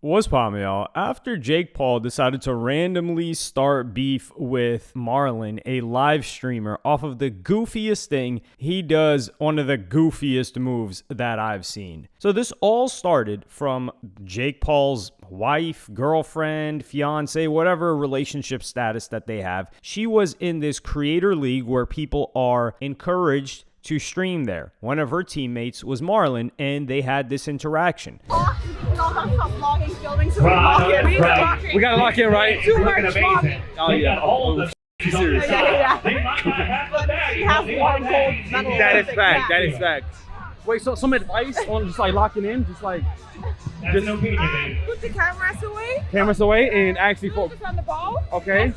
What's poppin', y'all? After Jake Paul decided to randomly start beef with Marlin, a live streamer, off of the goofiest thing, he does one of the goofiest moves that I've seen. So this all started from Jake Paul's wife, girlfriend, fiance, whatever relationship status that they have. She was in this creator league where people are encouraged to stream there. One of her teammates was Marlin, and they had this interaction. We gotta lock in, right? Too much amazing. Oh yeah. All the serious. Yeah. That is fact. That is fact. Wait, so some advice on just like locking in, just like Just no peeking, baby. Put the cameras away and actually focus on the ball. okay,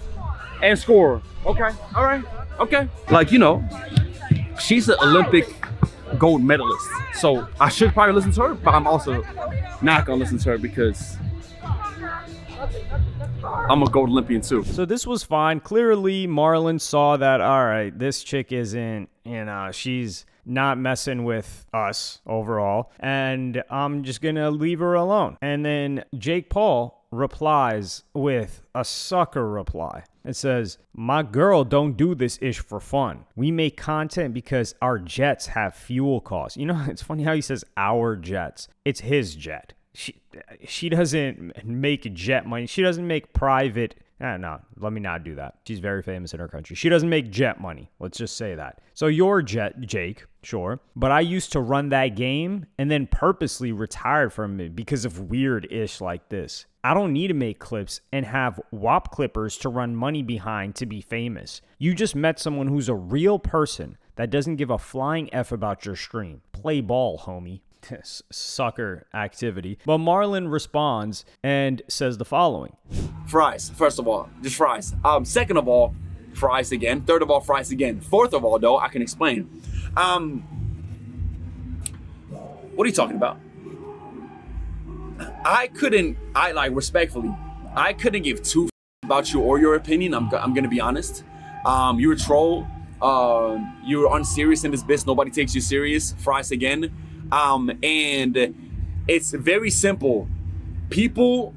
and score. Okay, all right, okay. Like, you know, she's an Olympic gold medalist, so I should probably listen to her, but I'm also not gonna listen to her because I'm a gold Olympian too. So this was fine. Clearly, Marlin saw that, all right, this chick isn't, she's not messing with us overall, and I'm just gonna leave her alone. And then Jake Paul replies with a sucker reply. It says, "My girl don't do this ish for fun. We make content because our jets have fuel costs." You know, it's funny how he says our jets. It's his jet. She doesn't make jet money. She doesn't make private. No, let me not do that. She's very famous in her country. She doesn't make jet money. Let's just say that. So your jet, Jake, sure. But I used to run that game and then purposely retired from it because of weird ish like this. I don't need to make clips and have WAP clippers to run money behind to be famous. You just met someone who's a real person that doesn't give a flying F about your stream. Play ball, homie. Sucker activity. But Marlin responds and says the following. Fries, first of all, just fries. Second of all, fries again. Third of all, fries again. Fourth of all, though, I can explain. What are you talking about? Respectfully, I couldn't give two about you or your opinion. I'm gonna be honest. You're a troll. You're unserious in this business. Nobody takes you serious. Fries again. And it's very simple. People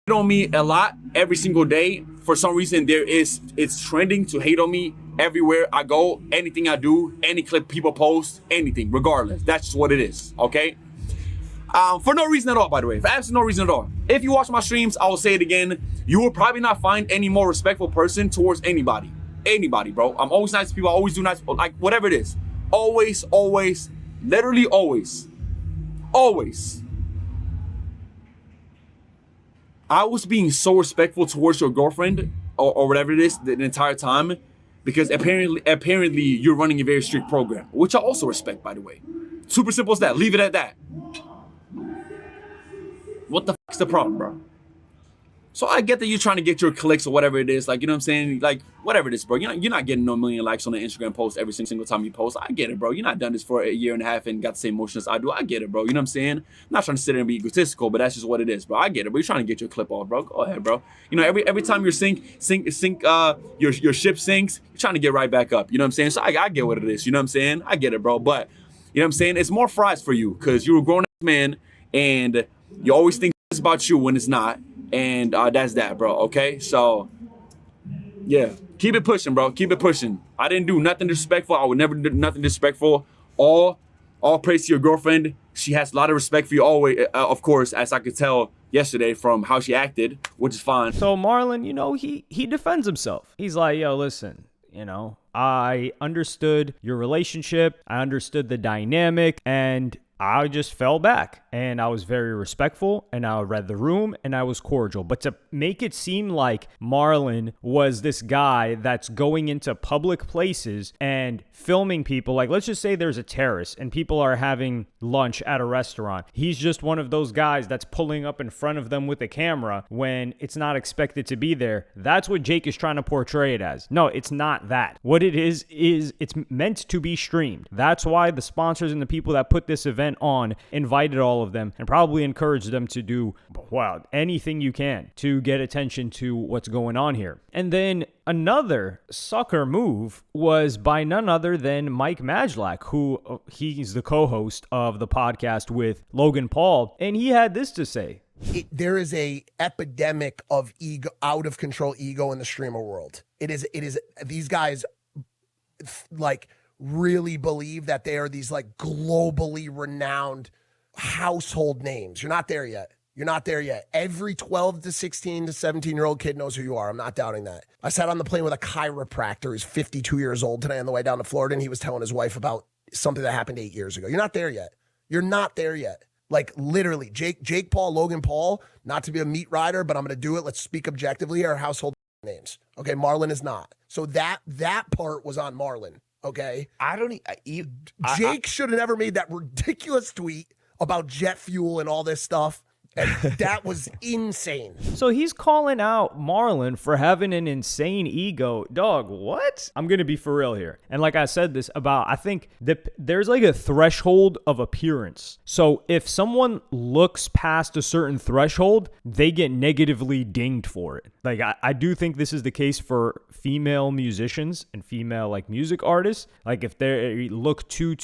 hate on me a lot every single day. For some reason, it's trending to hate on me everywhere I go. Anything I do, any clip people post, anything, regardless. That's just what it is, okay? For no reason at all, by the way. For absolutely no reason at all. If you watch my streams, I will say it again. You will probably not find any more respectful person towards anybody. Anybody, bro. I'm always nice to people. I always do nice, like whatever it is. Always, always. Literally always. Always. I was being so respectful towards your girlfriend or whatever it is the entire time because apparently you're running a very strict program, which I also respect, by the way. Super simple as that. Leave it at that. What the fuck's the problem, bro? So I get that you're trying to get your clicks or whatever it is. Like, you know what I'm saying? Like, whatever it is, bro. You're not getting no million likes on the Instagram post every single time you post. I get it, bro. You're not done this for a year and a half and got the same emotions I do. I get it, bro. You know what I'm saying? I'm not trying to sit there and be egotistical, but that's just what it is, bro. I get it, bro. You're trying to get your clip off, bro. Go ahead, bro. You know, every time your your ship sinks, you're trying to get right back up. You know what I'm saying? So I get what it is. You know what I'm saying? I get it, bro. But, you know what I'm saying? It's more fries for you because you're a grown-ass man and you always think it's about you when it's not. And that's that, bro, okay? So, yeah, keep it pushing, bro. Keep it pushing. I didn't do nothing disrespectful. I would never do nothing disrespectful. All praise to your girlfriend. She has a lot of respect for you always, of course, as I could tell yesterday from how she acted, which is fine. So Marlin, you know, he defends himself. He's like, yo, listen, you know, I understood your relationship. I understood the dynamic, and I just fell back, and I was very respectful, and I read the room, and I was cordial. But to make it seem like Marlin was this guy that's going into public places and filming people, like let's just say there's a terrace and people are having lunch at a restaurant. He's just one of those guys that's pulling up in front of them with a camera when it's not expected to be there. That's what Jake is trying to portray it as. No, it's not that. What it is it's meant to be streamed. That's why the sponsors and the people that put this event on invited all of them and probably encouraged them to do, well, anything you can to get attention to what's going on here. And then another sucker move was by none other than Mike Majlak, who he's the co-host of the podcast with Logan Paul. And he had this to say. There is a epidemic of ego, out of control ego in the streamer world. It is these guys like really believe that they are these like globally renowned household names. You're not there yet. You're not there yet. Every 12 to 16 to 17-year-old kid knows who you are. I'm not doubting that. I sat on the plane with a chiropractor who's 52 years old today on the way down to Florida, and he was telling his wife about something that happened 8 years ago. You're not there yet. You're not there yet. Like literally, Jake Paul, Logan Paul, not to be a meat rider, but I'm going to do it. Let's speak objectively, are household names. Okay, Marlin is not. So that part was on Marlin. Okay, Jake should have never made that ridiculous tweet about jet fuel and all this stuff. And that was insane. So he's calling out Marlin for having an insane ego. Dog, what? I'm going to be for real here. And like I said this about, I think there's like a threshold of appearance. So if someone looks past a certain threshold, they get negatively dinged for it. Like I do think this is the case for female musicians and female like music artists. Like if they look too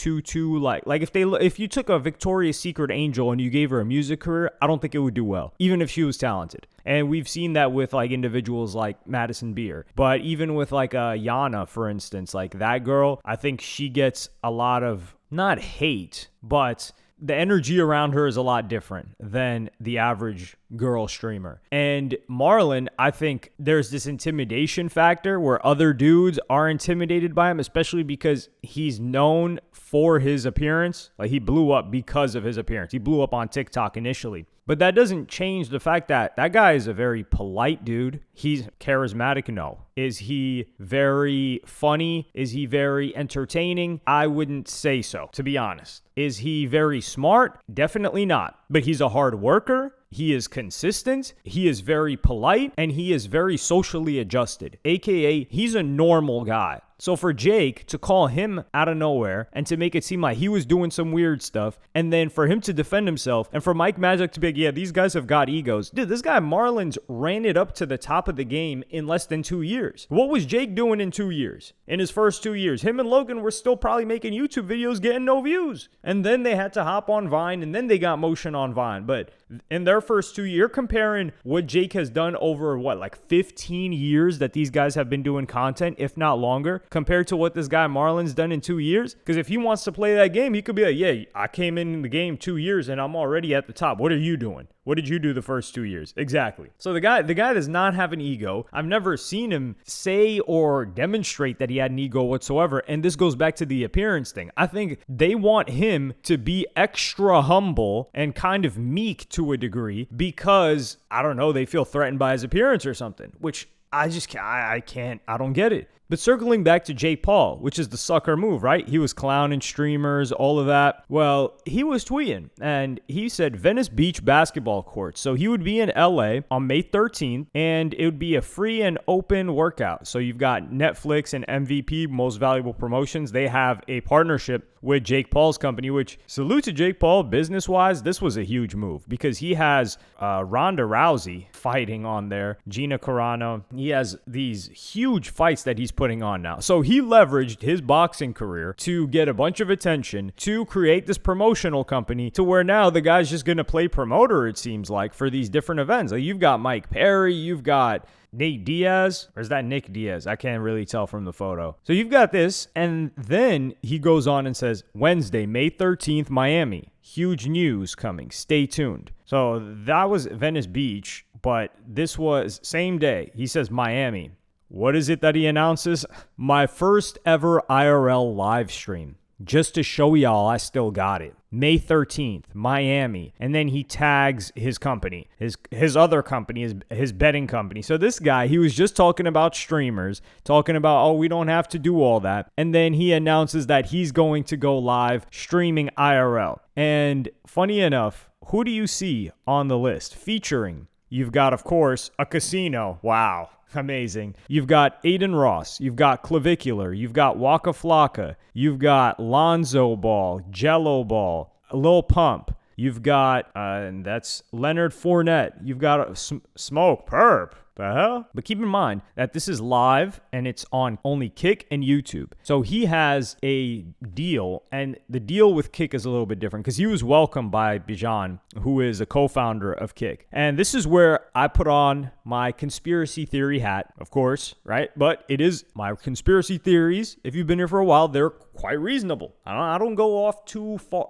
like if you took a Victoria's Secret angel and you gave her a music career, I don't think it would do well, even if she was talented. And we've seen that with like individuals like Madison Beer. But even with like Yana, for instance, like that girl, I think she gets a lot of not hate, but the energy around her is a lot different than the average girl streamer. And Marlin, I think there's this intimidation factor where other dudes are intimidated by him, especially because he's known for his appearance. Like he blew up because of his appearance. He blew up on TikTok initially. But that doesn't change the fact that that guy is a very polite dude. He's charismatic, no. Is he very funny? Is he very entertaining? I wouldn't say so, to be honest. Is he very smart? Definitely not. But he's a hard worker. He is consistent, he is very polite, and he is very socially adjusted, aka he's a normal guy. So for Jake to call him out of nowhere and to make it seem like he was doing some weird stuff, and then for him to defend himself, and for Mike Magic to be like, yeah, these guys have got egos. Dude, this guy Marlin's ran it up to the top of the game in less than 2 years. What was Jake doing in 2 years? In his first 2 years, him and Logan were still probably making YouTube videos getting no views. And then they had to hop on Vine, and then they got motion on Vine. But in their first 2 years, you're comparing what Jake has done over, like 15 years that these guys have been doing content, if not longer, compared to what this guy Marlin's done in 2 years. Because if he wants to play that game, he could be like, yeah, I came in the game 2 years and I'm already at the top. What are you doing? What did you do the first 2 years? Exactly. So the guy does not have an ego. I've never seen him say or demonstrate that he had an ego whatsoever. And this goes back to the appearance thing. I think they want him to be extra humble and kind of meek to a degree because, I don't know, they feel threatened by his appearance or something, which I don't get it. But circling back to Jake Paul, which is the sucker move, right? He was clowning streamers, all of that. Well, he was tweeting, and he said Venice Beach basketball court. So he would be in LA on May 13th, and it would be a free and open workout. So you've got Netflix and MVP, Most Valuable Promotions. They have a partnership with Jake Paul's company, which, salute to Jake Paul, business-wise, this was a huge move because he has Ronda Rousey fighting on there, Gina Carano. He has these huge fights that he's putting on now. So he leveraged his boxing career to get a bunch of attention, to create this promotional company to where now the guy's just going to play promoter, it seems like, for these different events. Like you've got Mike Perry, you've got Nate Diaz, or is that Nick Diaz? I can't really tell from the photo. So you've got this, and then he goes on and says, Wednesday, May 13th, Miami. Huge news coming. Stay tuned. So that was Venice Beach, but this was same day. He says Miami. What is it that he announces? My first ever IRL live stream. Just to show y'all I still got it. May 13th, Miami. And then he tags his company, his other company, his betting company. So this guy, he was just talking about streamers, talking about, oh, we don't have to do all that. And then he announces that he's going to go live streaming IRL. And funny enough, who do you see on the list featuring? You've got, of course, a casino. Wow. Amazing. You've got Aiden Ross. You've got Clavicular. You've got Waka Flocka. You've got Lonzo Ball, Jello Ball, Lil Pump. You've got, and that's Leonard Fournette. You've got Smoke Perp. The hell? But keep in mind that this is live and it's on only Kick and YouTube. So he has a deal, and the deal with Kick is a little bit different because he was welcomed by Bijan, who is a co-founder of Kick. And this is where I put on my conspiracy theory hat, of course, right? But it is my conspiracy theories. If you've been here for a while, they're quite reasonable. I don't go off too far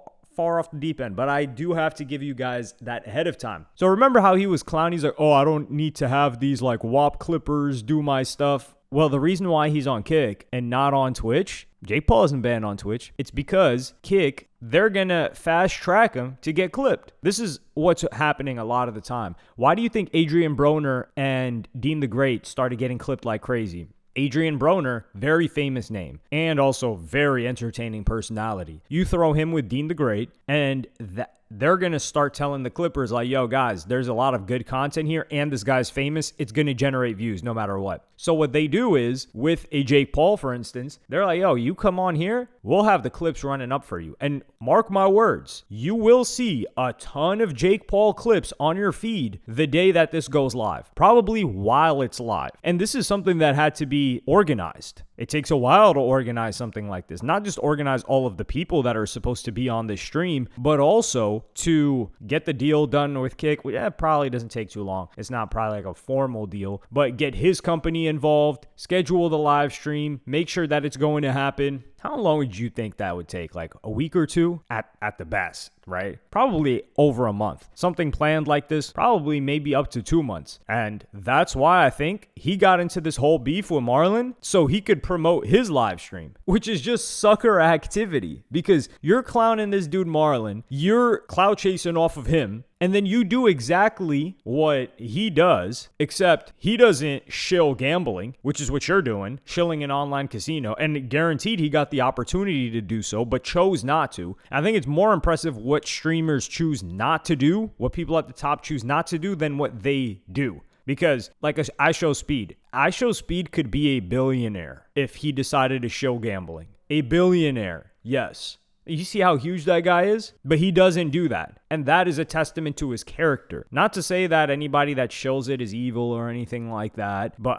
off the deep end, but I do have to give you guys that ahead of time. So remember how he was clowning? He's like, oh, I don't need to have these like WAP clippers do my stuff. Well, the reason why he's on Kick and not on Twitch, Jake Paul isn't banned on Twitch. It's because Kick, they're going to fast track him to get clipped. This is what's happening a lot of the time. Why do you think Adrian Broner and Dean the Great started getting clipped like crazy? Adrian Broner, very famous name, and also very entertaining personality. You throw him with Dean the Great, and they're going to start telling the Clippers like, yo, guys, there's a lot of good content here, and this guy's famous. It's going to generate views no matter what. So what they do is, with a Jake Paul, for instance, they're like, yo, you come on here, we'll have the clips running up for you. And mark my words, you will see a ton of Jake Paul clips on your feed the day that this goes live, probably while it's live. And this is something that had to be organized. It takes a while to organize something like this. Not just organize all of the people that are supposed to be on this stream, but also to get the deal done with Kick. Well, yeah, it probably doesn't take too long. It's not probably like a formal deal, but get his company involved, schedule the live stream, make sure that it's going to happen. How long would you think that would take? Like a week or two at the best, right? Probably over a month. Something planned like this, probably maybe up to 2 months. And that's why I think he got into this whole beef with Marlin so he could promote his live stream, which is just sucker activity because you're clowning this dude Marlin, you're clout chasing off of him, and then you do exactly what he does, except he doesn't shill gambling, which is what you're doing, shilling an online casino. And guaranteed he got the opportunity to do so, but chose not to. I think it's more impressive what streamers choose not to do, what people at the top choose not to do, than what they do. Because, like I Show Speed could be a billionaire if he decided to show gambling. A billionaire, yes. You see how huge that guy is? But he doesn't do that. And that is a testament to his character. Not to say that anybody that shills it is evil or anything like that. But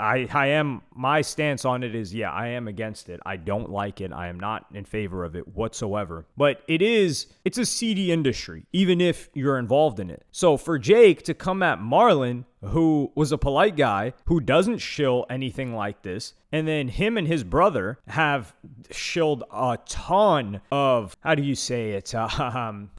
my stance on it is, yeah, I am against it. I don't like it. I am not in favor of it whatsoever. But it's a seedy industry, even if you're involved in it. So for Jake to come at Marlin, who was a polite guy, who doesn't shill anything like this, and then him and his brother have shilled a ton of, how do you say it,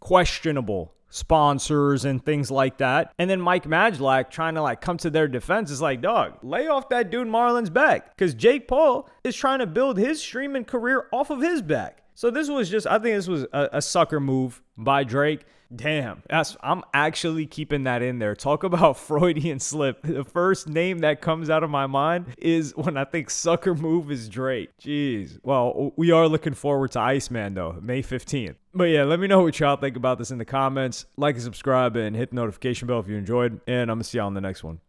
questionable sponsors and things like that. And then Mike Majlak trying to like come to their defense is like, dog, lay off that dude Marlin's back, because Jake Paul is trying to build his streaming career off of his back. So this was just, I think this was a sucker move by Drake. Damn, I'm actually keeping that in there. Talk about Freudian slip. The first name that comes out of my mind is when I think sucker move is Drake. Jeez. Well, we are looking forward to Iceman, though, May 15th. But yeah, let me know what y'all think about this in the comments. Like and subscribe and hit the notification bell if you enjoyed. And I'm going to see y'all in the next one.